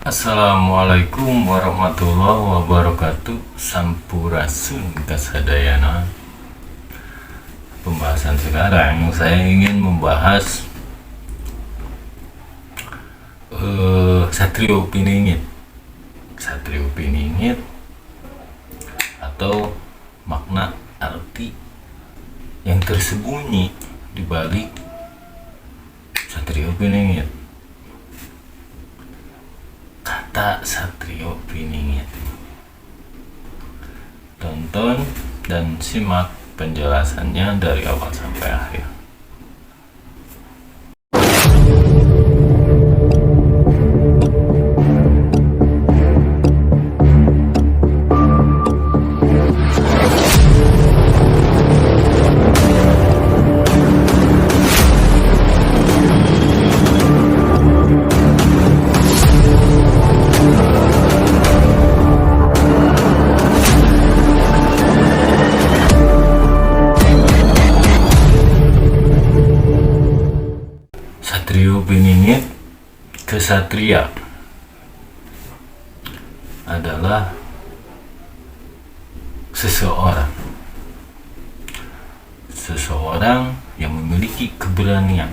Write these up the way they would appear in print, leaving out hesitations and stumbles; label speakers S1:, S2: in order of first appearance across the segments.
S1: Assalamualaikum warahmatullahi wabarakatuh. Sampurasun kasadayana. Pembahasan sekarang saya ingin membahas Satrio Piningit. Satrio Piningit atau makna arti yang tersembunyi di balik Satrio Piningit. Kata Satrio Piningit. Tonton dan simak penjelasannya dari awal sampai akhir. Satrio Piningit, kesatria adalah seseorang yang memiliki keberanian.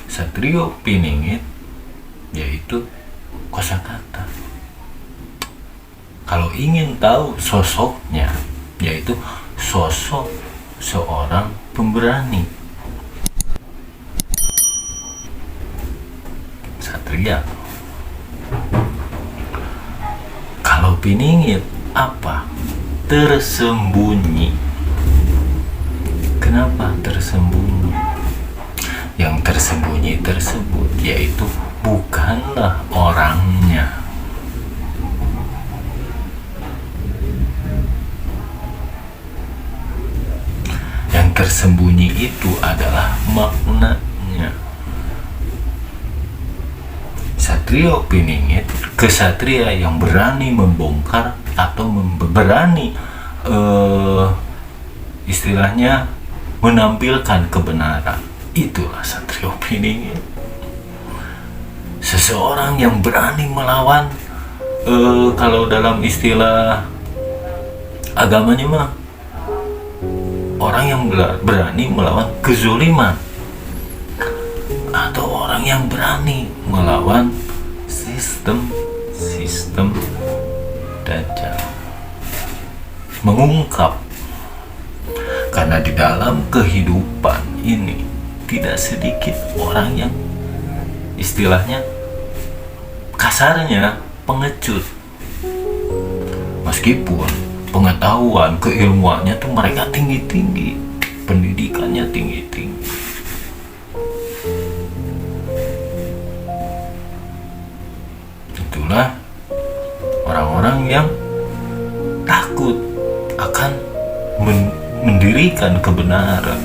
S1: Satrio Piningit yaitu kosakata. Kalau ingin tahu sosoknya, yaitu sosok seorang pemberani. Satria. Kalau Piningit apa? Tersembunyi. Kenapa tersembunyi? Yang tersembunyi tersebut yaitu bukanlah orangnya. Yang tersembunyi itu adalah maknanya. Satrio Piningit, kesatria yang berani membongkar atau berani istilahnya menampilkan kebenaran. Itulah Satrio Piningit. Seseorang yang berani melawan kalau dalam istilah agamanya mah orang yang berani melawan kezoliman, atau orang yang berani melawan sistem Dajjal. Mengungkap, karena di dalam kehidupan ini tidak sedikit orang yang istilahnya kasarnya pengecut. Meskipun pengetahuan, keilmuannya tuh mereka tinggi-tinggi, pendidikannya tinggi-tinggi, itulah orang-orang yang takut akan mendirikan kebenaran.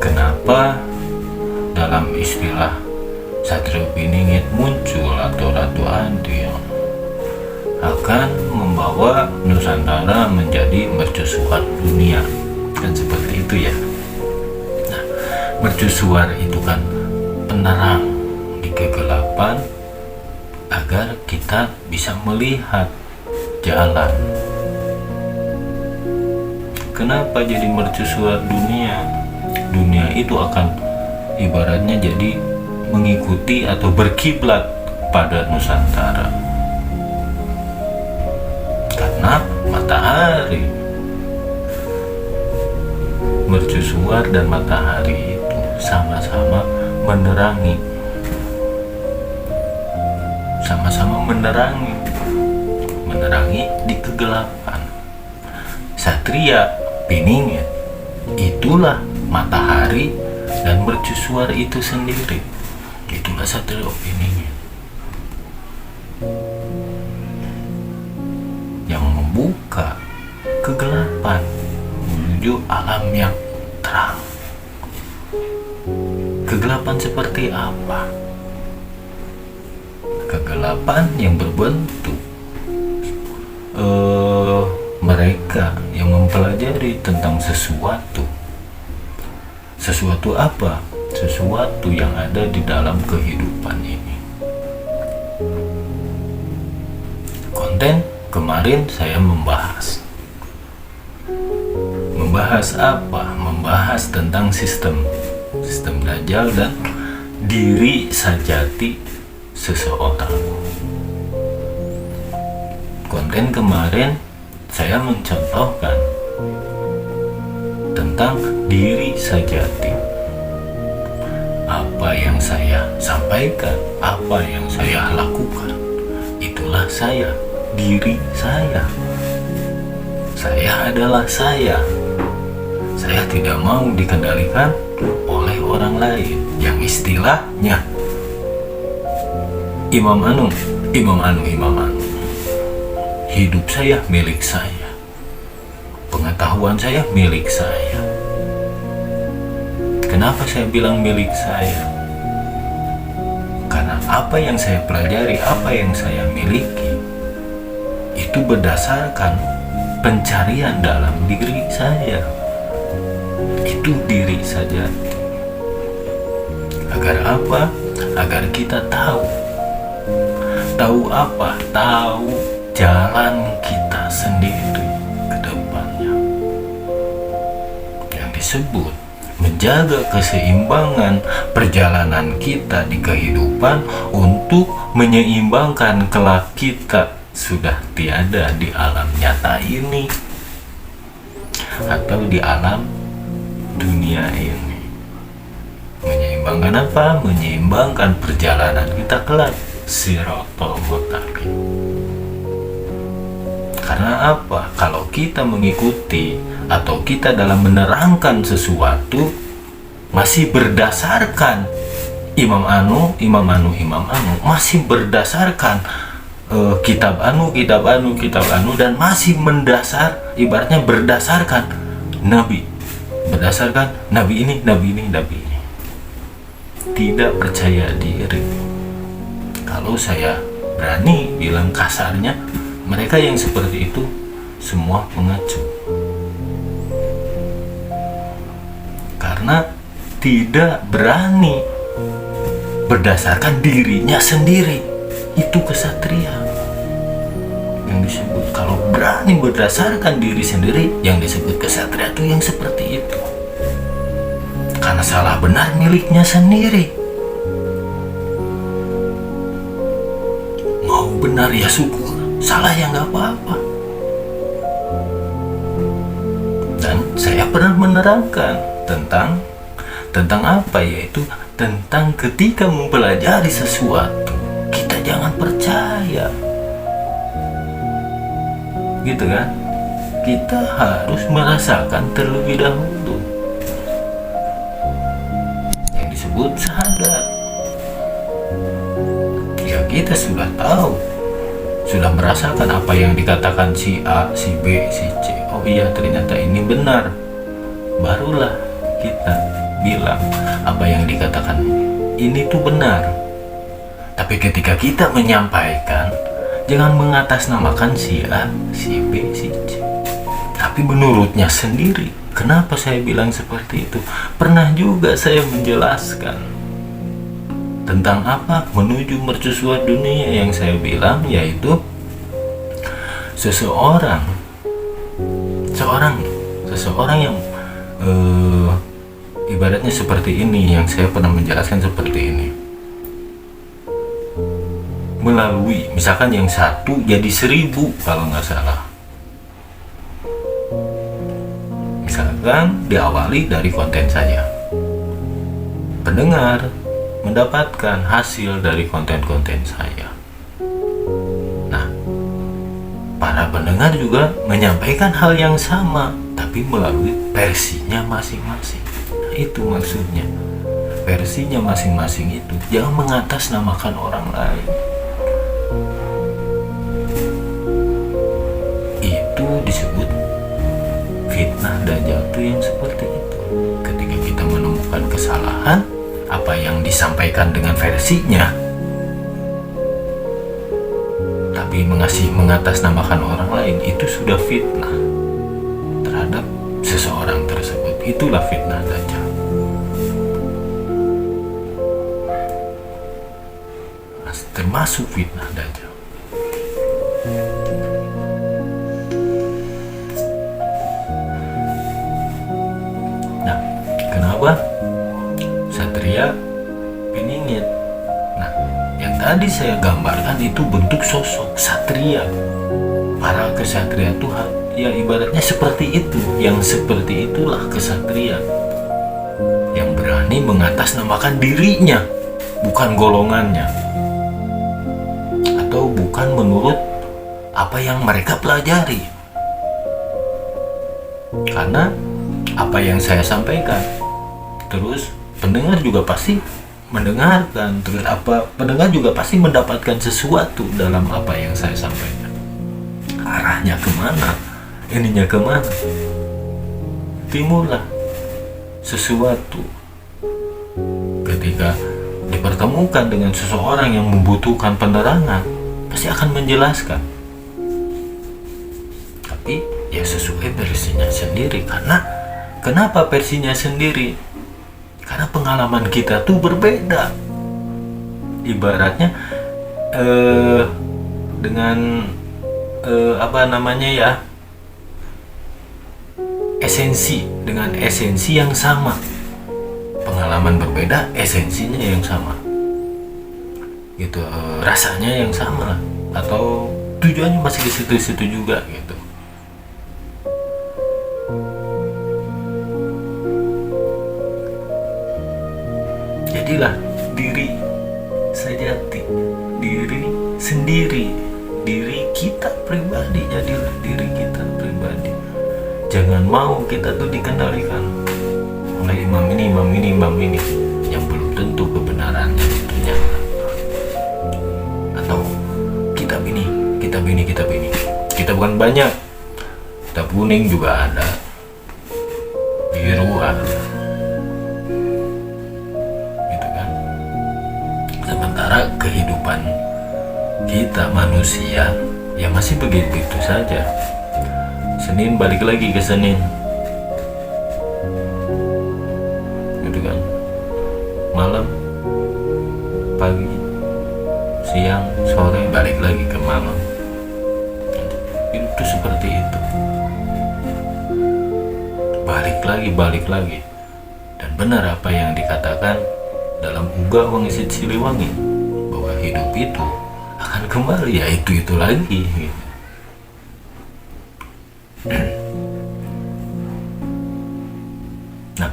S1: Kenapa dalam istilah Satrio Piningit muncul atau Ratu Adil akan membawa Nusantara menjadi mercusuar dunia, kan seperti itu ya. Nah, mercusuar itu kan penerang di kegelapan agar kita bisa melihat jalan. Kenapa jadi mercusuar dunia? Dunia itu akan ibaratnya jadi mengikuti atau berkiblat pada Nusantara. Karena matahari, mercusuar dan matahari itu sama-sama menerangi, menerangi di kegelapan. Satria Piningit itulah matahari dan mercusuar itu sendiri. Itulah Satrio Piningit yang membuka kegelapan menuju alam yang terang. Kegelapan seperti apa? Kegelapan yang berbentuk mereka yang mempelajari tentang sesuatu apa? Sesuatu yang ada di dalam kehidupan ini. konten kemarin saya membahas apa? Membahas tentang sistem Dajjal dan diri sejati seseorang. Konten kemarin saya mencontohkan tentang diri sejati. Apa yang saya sampaikan, apa yang saya lakukan, itulah saya, diri saya. Saya adalah saya. Saya tidak mau dikendalikan oleh orang lain yang istilahnya Imam Anu. Hidup saya milik saya. Pengetahuan saya milik saya. Kenapa saya bilang milik saya? Karena apa yang saya pelajari, apa yang saya miliki, itu berdasarkan pencarian dalam diri saya. Itu diri saja. Agar apa? Agar kita tahu apa? Tahu jalan kita sendiri ke depannya. Yang disebut menjaga keseimbangan perjalanan kita di kehidupan untuk menyeimbangkan kelak kita sudah tiada di alam nyata ini atau di alam dunia ini. Menyeimbangkan apa? Menyeimbangkan perjalanan kita kelak Shiratal Mustaqim. Karena apa? Kalau kita mengikuti atau kita dalam menerangkan sesuatu masih berdasarkan Imam Anu, masih berdasarkan kitab anu dan masih ibaratnya berdasarkan nabi ini. Tidak percaya diri. Kalau saya berani bilang kasarnya, mereka yang seperti itu semua pengecut. Karena tidak berani berdasarkan dirinya sendiri. Itu kesatria yang disebut. Kalau berani berdasarkan diri sendiri, yang disebut kesatria itu yang seperti itu. Karena salah benar miliknya sendiri. Mau benar ya syukur, salah ya nggak apa-apa. Dan saya pernah menerangkan tentang apa, yaitu tentang ketika mempelajari sesuatu, kita jangan percaya, gitu kan? Kita harus merasakan terlebih dahulu, yang disebut sadar. Ya kita sudah tahu, sudah merasakan apa yang dikatakan si A, si B, si C. Oh iya, ternyata ini benar. Barulah kita bilang apa yang dikatakan ini tuh benar. Tapi ketika kita menyampaikan, jangan mengatasnamakan si A, si B, si C, tapi menurutnya sendiri. Kenapa saya bilang seperti itu? Pernah juga saya menjelaskan tentang apa? Menuju mercusuar dunia, yang saya bilang yaitu seseorang yang ibaratnya seperti ini, yang saya pernah menjelaskan seperti ini. Melalui misalkan yang satu jadi 1000 kalau nggak salah. Misalkan diawali dari konten saya, pendengar mendapatkan hasil dari konten-konten saya. Nah, para pendengar juga menyampaikan hal yang sama, tapi melalui versinya masing-masing. Nah, itu maksudnya. Versinya masing-masing itu. Jangan mengatasnamakan orang lain. Itu disebut fitnah Dajjal itu yang seperti itu. Ketika kita menemukan kesalahan, apa yang disampaikan dengan versinya, tapi mengatasnamakan orang lain, itu sudah fitnah terhadap seseorang tersebut. Itulah fitnah Dajjal. Termasuk fitnah Dajjal. Ksatria Piningit. Nah, yang tadi saya gambarkan itu bentuk sosok ksatria. Para ksatria Tuhan, ya ibaratnya seperti itu. Yang seperti itulah ksatria, yang berani mengatasnamakan dirinya, bukan golongannya, atau bukan menurut apa yang mereka pelajari. Karena apa yang saya sampaikan, terus pendengar juga pasti mendengarkan, terus pendengar juga pasti mendapatkan sesuatu dalam apa yang saya sampaikan. Arahnya kemana, ininya kemana, timbullah sesuatu ketika dipertemukan dengan seseorang yang membutuhkan penerangan, pasti akan menjelaskan, tapi ya sesuai versinya sendiri. Karena kenapa versinya sendiri? Karena pengalaman kita tuh berbeda. Ibaratnya dengan esensi yang sama. Pengalaman berbeda, esensinya yang sama. Gitu, rasanya yang sama lah, atau tujuannya masih di situ-situ juga gitu. Jadilah diri sejati, diri sendiri, diri kita pribadi. Jadilah diri kita pribadi. Jangan mau kita tuh dikendalikan oleh imam ini yang belum tentu kebenarannya itu nyata. Atau kitab ini. Kita bukan banyak. Kitab kuning juga ada, biru ada. Sementara kehidupan kita manusia ya masih begitu saja. Senin balik lagi ke Senin, gitu kan. Malam, pagi, siang, sore balik lagi ke malam. Itu seperti itu. Balik lagi. Dan benar apa yang dikatakan dalam Uga Wangsit Siliwangi, bahwa hidup itu akan kembali, ya itu lagi gitu. Nah,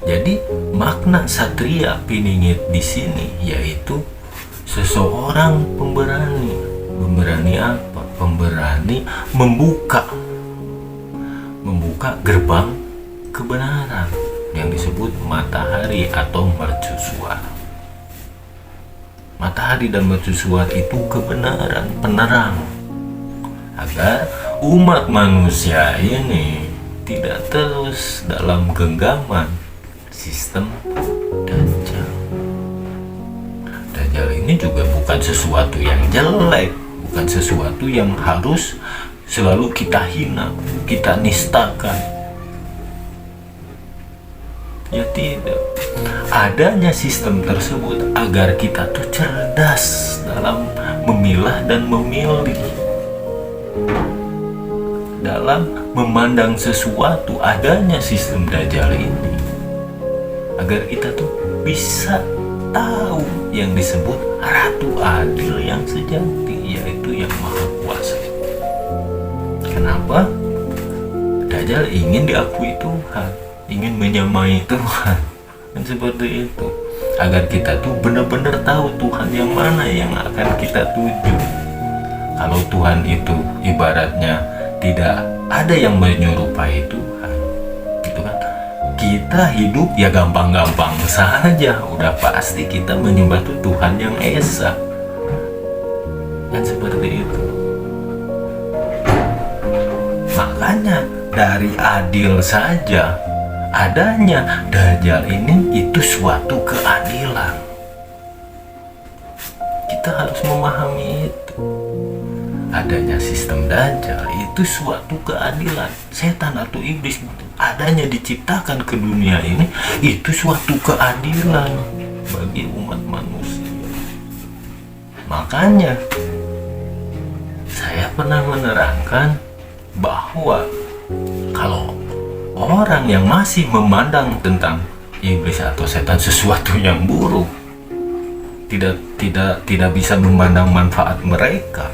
S1: jadi makna Ksatria Piningit di sini yaitu seseorang pemberani. Pemberani apa? Pemberani membuka gerbang kebenaran yang disebut matahari atau mercusuar. Matahari dan mercusuar itu kebenaran, penerang, agar umat manusia ini tidak terus dalam genggaman sistem Dajjal. Dajjal ini juga bukan sesuatu yang jelek, bukan sesuatu yang harus selalu kita hina, kita nistakan. Ya tidak. Adanya sistem tersebut agar kita tuh cerdas dalam memilah dan memilih, dalam memandang sesuatu. Adanya sistem Dajjal ini agar kita tuh bisa tahu yang disebut Ratu Adil yang sejati, yaitu yang Maha Kuasa. Kenapa? Dajjal ingin diakui Tuhan, ingin menyamai Tuhan, dan seperti itu, agar kita tuh benar-benar tahu Tuhan yang mana yang akan kita tuju. Kalau Tuhan itu ibaratnya tidak ada yang menyerupai Tuhan, gitu kan? Kita hidup ya gampang-gampang saja, udah pasti kita menyembah tuh Tuhan yang esa, dan seperti itu. Makanya dari adil saja, adanya Dajjal ini itu suatu keadilan. Kita harus memahami itu. Adanya sistem Dajjal itu suatu keadilan. Setan atau iblis adanya diciptakan ke dunia ini itu suatu keadilan bagi umat manusia. Makanya saya pernah menerangkan bahwa kalau orang yang masih memandang tentang iblis atau setan sesuatu yang buruk, tidak bisa memandang manfaat mereka,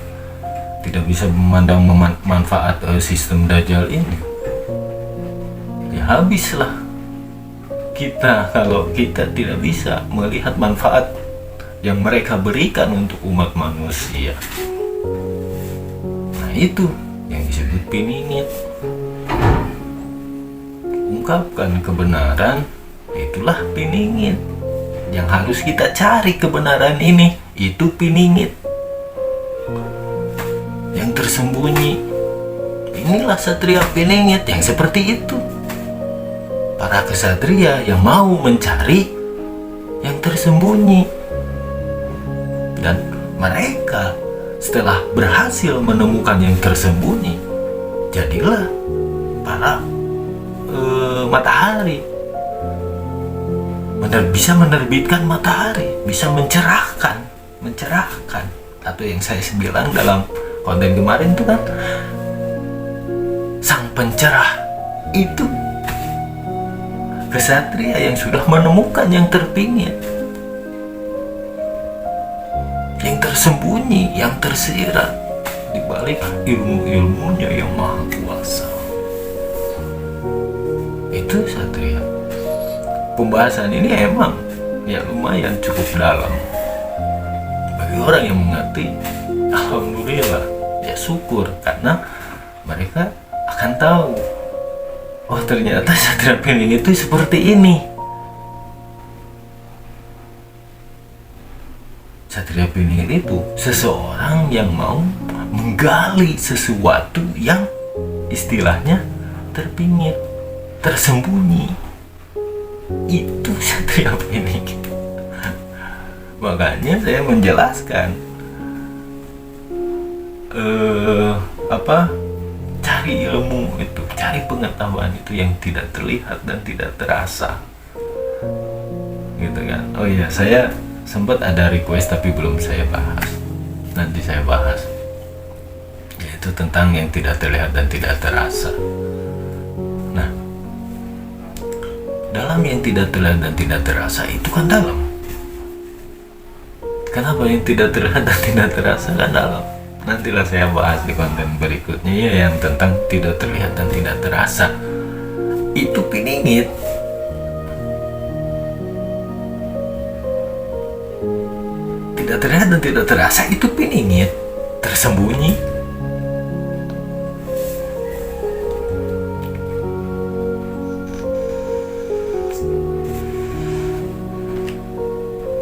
S1: tidak bisa memandang manfaat sistem Dajjal ini, ya habislah kita kalau kita tidak bisa melihat manfaat yang mereka berikan untuk umat manusia. Nah itu yang disebut piningit. Ungkapkan kebenaran, itulah piningit. Yang harus kita cari kebenaran ini, itu piningit yang tersembunyi. Inilah satria piningit yang seperti itu. Para kesatria yang mau mencari yang tersembunyi, dan mereka setelah berhasil menemukan yang tersembunyi, jadilah para matahari. Bisa menerbitkan matahari, bisa mencerahkan, atau yang saya bilang dalam konten kemarin itu kan, sang pencerah itu kesatria yang sudah menemukan yang terpingit, yang tersembunyi, yang tersirat di balik ilmu-ilmunya yang maha kuasa. Itu satria. Pembahasan ini emang ya lumayan cukup dalam. Bagi orang yang mengerti, alhamdulillah, ya syukur, karena mereka akan tahu, oh ternyata satria piningit itu seperti ini. Satria piningit itu seseorang yang mau menggali sesuatu yang istilahnya terpingit, tersembunyi. Itu satria piningit. Makanya saya menjelaskan cari ilmu itu, cari pengetahuan itu yang tidak terlihat dan tidak terasa, gitu kan. Oh iya, saya sempat ada request tapi belum saya bahas, nanti saya bahas, yaitu tentang yang tidak terlihat dan tidak terasa. Nah, dalam yang tidak terlihat dan tidak terasa itu kan dalam. Kenapa yang tidak terlihat dan tidak terasa kan dalam? Nantilah saya bahas di konten berikutnya ya, yang tentang tidak terlihat dan tidak terasa. Itu piningit. Tidak terlihat dan tidak terasa itu piningit, tersembunyi.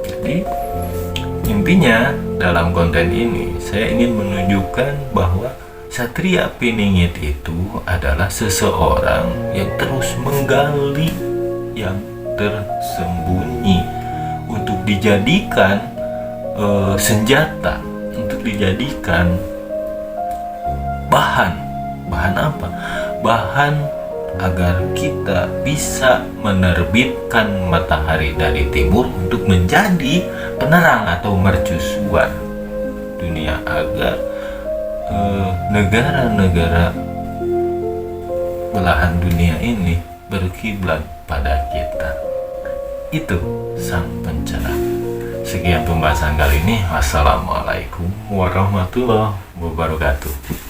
S1: Jadi intinya dalam konten ini saya ingin menunjukkan bahwa satria piningit itu adalah seseorang yang terus menggali yang tersembunyi untuk dijadikan senjata, untuk dijadikan bahan apa? Bahan agar kita bisa menerbitkan matahari dari timur untuk menjadi penerang atau mercusuar dunia, agar negara-negara belahan dunia ini berkiblat pada kita. Itu sang pencerah. Sekian pembahasan kali ini. Wassalamualaikum warahmatullahi wabarakatuh.